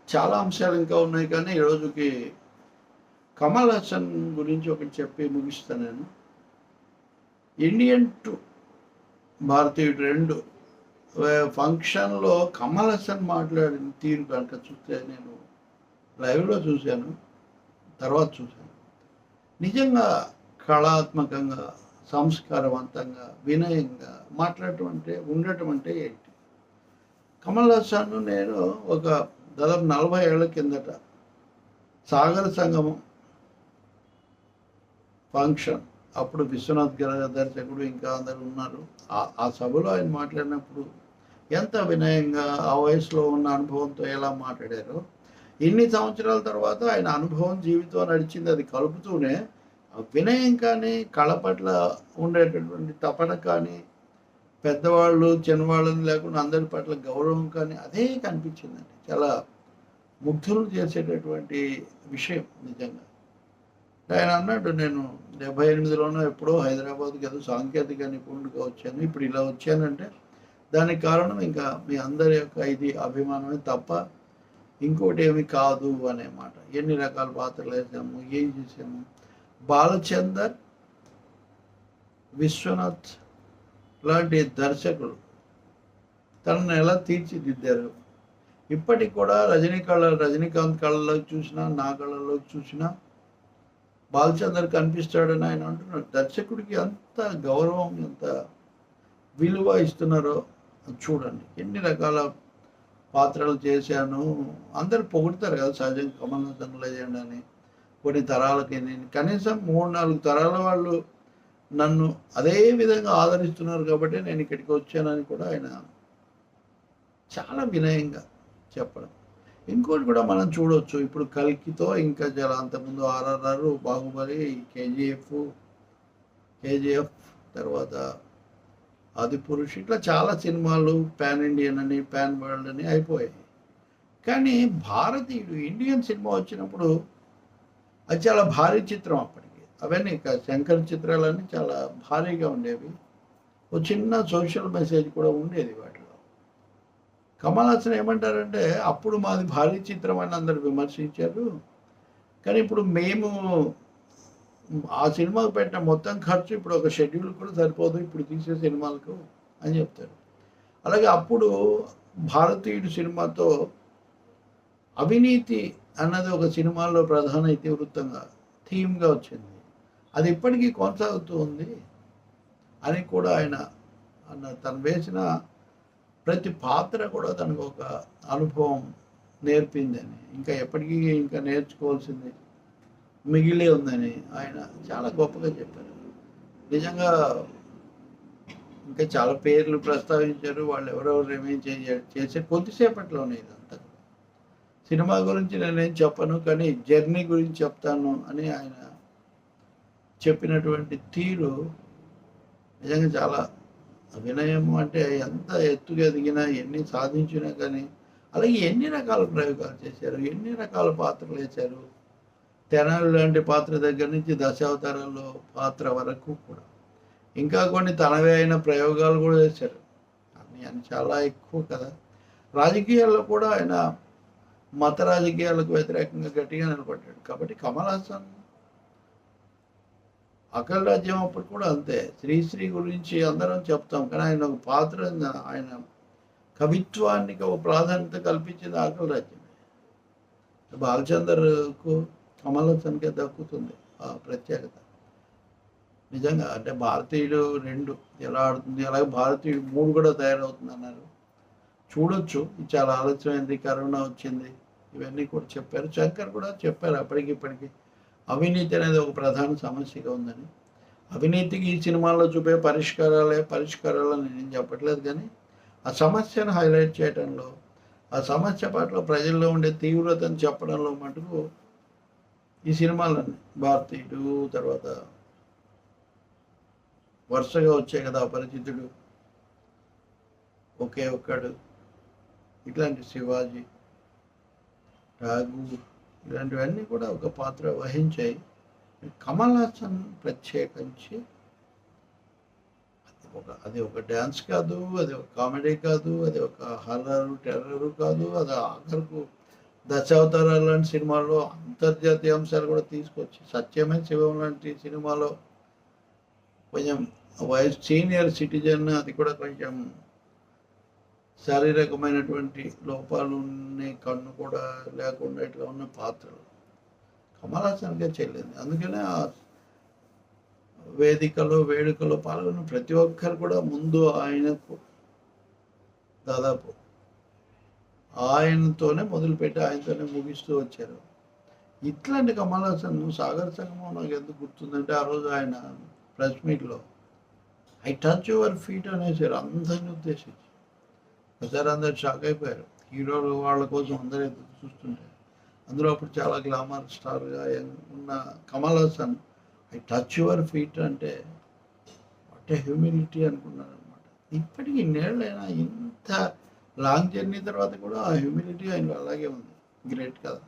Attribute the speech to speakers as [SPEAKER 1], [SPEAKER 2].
[SPEAKER 1] చాలా అంశాలు ఇంకా ఉన్నాయి కానీ ఈరోజుకి కమల్ హాసన్ గురించి ఒకటి చెప్పి ముగిస్తాను నేను. ఇండియన్ టు భారతీయుడు రెండు ఫంక్షన్లో కమల్ హాసన్ మాట్లాడిన తీరు కనుక చూస్తే నేను లైవ్లో చూశాను, తర్వాత చూశాను. నిజంగా కళాత్మకంగా, సంస్కారవంతంగా, వినయంగా ఉండటం అంటే ఏంటి? కమల్ హాసన్ నేను ఒక దాదాపు 40 ఏళ్ల కిందట సాగర సంగమం ఫంక్షన్, అప్పుడు విశ్వనాథ్ గారి దర్శకుడు ఇంకా అందరు ఉన్నారు. ఆ సభలో ఆయన మాట్లాడినప్పుడు ఎంత వినయంగా ఆ వయసులో ఉన్న అనుభవంతో ఎలా మాట్లాడారో, ఇన్ని సంవత్సరాల తర్వాత ఆయన అనుభవం జీవితం నడిచింది, అది కలుపుతూనే వినయం కానీ, కళ పట్ల ఉండేటటువంటి తపన కానీ, పెద్దవాళ్ళు చిన్నవాళ్ళని లేకుండా అందరి పట్ల గౌరవం కానీ అదే కనిపించిందండి. చాలా ముగ్ధులు చేసేటటువంటి విషయం నిజంగా. ఆయన అన్నాడు, నేను 78లోనో ఎప్పుడో హైదరాబాద్కి ఏదో సాంకేతిక నిపుణుడిగా వచ్చాను, ఇప్పుడు ఇలా వచ్చానంటే దానికి కారణం ఇంకా మీ అందరి యొక్క ఇది అభిమానమే తప్ప ఇంకోటి ఏమి కాదు అనే మాట. ఎన్ని రకాల పాత్రలు వేసాము, ఏం చేసాము. బాలచందర్, విశ్వనాథ్ లాంటి దర్శకులు తనను ఎలా తీర్చిదిద్దారు. ఇప్పటికి కూడా రజనీకాంత్ కళ్ళలోకి చూసినా, నా కళ్ళలోకి చూసినా బాలచందర్ కనిపిస్తాడని ఆయన అంటున్నాడు. దర్శకుడికి ఎంత గౌరవం, ఎంత విలువ ఇస్తున్నారో చూడండి. ఎన్ని రకాల పాత్రలు చేశాను, అందరు పొగుడతారు కదా సహజంగా కమల్ హాసన్ లెజెండ్ అని. కొన్ని తరాలకి నేను కనీసం 3-4 తరాల వాళ్ళు నన్ను అదే విధంగా ఆదరిస్తున్నారు కాబట్టి నేను ఇక్కడికి వచ్చానని కూడా ఆయన చాలా వినయంగా చెప్పడం. ఇంకోటి కూడా మనం చూడవచ్చు, ఇప్పుడు కల్కితో ఇంకా చాలా అంతకుముందు RRR, బాహుబలి, కేజీఎఫ్ తర్వాత ఆదిపురుష్, ఇట్లా చాలా సినిమాలు పాన్ ఇండియన్ అని, పాన్ వరల్డ్ అని అయిపోయాయి. కానీ భారతీయుడు ఇండియన్ సినిమా వచ్చినప్పుడు అది చాలా భారీ చిత్రం. అప్పటికి అవన్నీ శంకర్ చిత్రాలన్నీ చాలా భారీగా ఉండేవి. ఒక చిన్న సోషల్ మెసేజ్ కూడా ఉండేది వాటిలో. కమల్ హాసన్ ఏమంటారంటే, అప్పుడు మాది భారీ చిత్రం అని అందరు విమర్శించారు, కానీ ఇప్పుడు మేము ఆ సినిమాకు పెట్టిన మొత్తం ఖర్చు ఇప్పుడు ఒక షెడ్యూల్ కూడా సరిపోదు ఇప్పుడు తీసే సినిమాలకు అని చెప్తారు. అలాగే అప్పుడు భారతీయుడు సినిమాతో అవినీతి అన్నది ఒక సినిమాలో ప్రధాన ఇతివృత్తంగా థీమ్గా వచ్చింది, అది ఇప్పటికీ కొనసాగుతూ ఉంది అని కూడా ఆయన అన్నారు. తను వేసిన ప్రతి పాత్ర కూడా తనకు ఒక అనుభవం నేర్పిందని, ఇంకా ఎప్పటికీ ఇంకా నేర్చుకోవాల్సింది మిగిలే ఉందని ఆయన చాలా గొప్పగా చెప్పారు. నిజంగా ఇంకా చాలా పేర్లు ప్రస్తావించారు, వాళ్ళు ఎవరెవరు ఏమేం చేసే కొద్దిసేపట్లోనే ఇదంతా. సినిమా గురించి నేనేం చెప్పను, కానీ జర్నీ గురించి చెప్తాను అని ఆయన చెప్పినటువంటి తీరు నిజంగా చాలా వినయం. అంటే ఎంత ఎత్తుగా ఎదిగినా, ఎన్ని సాధించినా కానీ, అలాగే ఎన్ని రకాల ప్రయోగాలు చేశారు, ఎన్ని రకాల పాత్రలు వేశారు. తెనాలి లాంటి పాత్ర దగ్గర నుంచి దశావతారాల్లో పాత్ర వరకు కూడా ఇంకా కొన్ని తనవే అయిన ప్రయోగాలు కూడా చేశారు. అని చాలా ఎక్కువ కదా. రాజకీయాల్లో కూడా ఆయన మత రాజకీయాలకు వ్యతిరేకంగా గట్టిగా నిలబడ్డాడు. కాబట్టి కమల్ హాసన్ అఖిల రాజ్యం అప్పుడు కూడా అంతే. శ్రీశ్రీ గురించి అందరం చెప్తాం, కానీ ఆయన ఒక పాత్ర, ఆయన కవిత్వానికి ఒక ప్రాధాన్యత కల్పించింది అఖిల రాజ్యమే. బాలచందర్కు కమల్ హాసన్కే దక్కుతుంది ఆ ప్రత్యేకత. నిజంగా అంటే భారతీయుడు 2 ఎలా ఆడుతుంది, అలాగే భారతీయుడు 3 కూడా తయారవుతుంది అన్నారు. చూడొచ్చు. ఇది చాలా ఆలస్యమైంది, కరోనా వచ్చింది, ఇవన్నీ కూడా చెప్పారు. శంకర్ కూడా చెప్పారు అప్పటికి ఇప్పటికీ అవినీతి అనేది ఒక ప్రధాన సమస్యగా ఉందని. అవినీతికి ఈ సినిమాల్లో చూపే పరిష్కారాలని నేను చెప్పట్లేదు, కానీ ఆ సమస్యను హైలైట్ చేయడంలో, ఆ సమస్య పట్ల ప్రజల్లో ఉండే తీవ్రతను చెప్పడంలో మటుకు ఈ సినిమాలన్నీ భారతీయుడు, తర్వాత వరుసగా వచ్చాయి కదా అపరిచితుడు, ఒకే ఒక్కడు, ఇట్లాంటి శివాజీ, ఠాగూర్, ఇలాంటివన్నీ కూడా ఒక పాత్ర వహించాయి. కమల్ హాసన్ ప్రత్యేకించి అది ఒక డ్యాన్స్ కాదు, అది ఒక కామెడీ కాదు, అది ఒక హర్రర్ టెర్రర్ కాదు, అది ఆఖరకు దశావతారాలు లాంటి సినిమాల్లో అంతర్జాతీయ అంశాలు కూడా తీసుకొచ్చి, సత్యమే శివం లాంటి సినిమాలో కొంచెం వయసు సీనియర్ సిటిజన్, అది కూడా కొంచెం శారీరకమైనటువంటి లోపాలు ఉన్నాయి, కన్ను కూడా లేకుండా ఇట్లా ఉన్న పాత్రలు కమల్ హాసన్గా చెల్లింది. అందుకనే ఆ వేడుకలో పాల్గొన్న ప్రతి ఒక్కరు కూడా ముందు ఆయనకు దాదాపు ఆయనతోనే మొదలుపెట్టి ఆయనతోనే ముగిస్తూ వచ్చారు. ఇట్లాంటి కమల్ హాసన్ సాగర్ సంగమం నాకు ఎందుకు గుర్తుందంటే, ఆ రోజు ఆయన ప్రెస్ మీట్లో ఐ టచ్ యువర్ ఫీట్ అనేసారు అందరిని ఉద్దేశించి. ఒకసారి అందరు షాక్ అయిపోయారు. హీరోలు వాళ్ళ కోసం అందరూ ఎదురు చూస్తుంటే, అందులో అప్పుడు చాలా గ్లామర్ స్టార్గా ఉన్న Kamal Haasan I touch your feet అంటే వాట్ ఏ హ్యూమిలిటీ అనుకున్నాను అనమాట. ఇప్పటికి ఇన్నేళ్ళైనా ఇంత లాంగ్ జర్నీ తర్వాత కూడా ఆ హ్యూమిలిటీ ఆయన అలాగే ఉంది. గ్రేట్ కదా.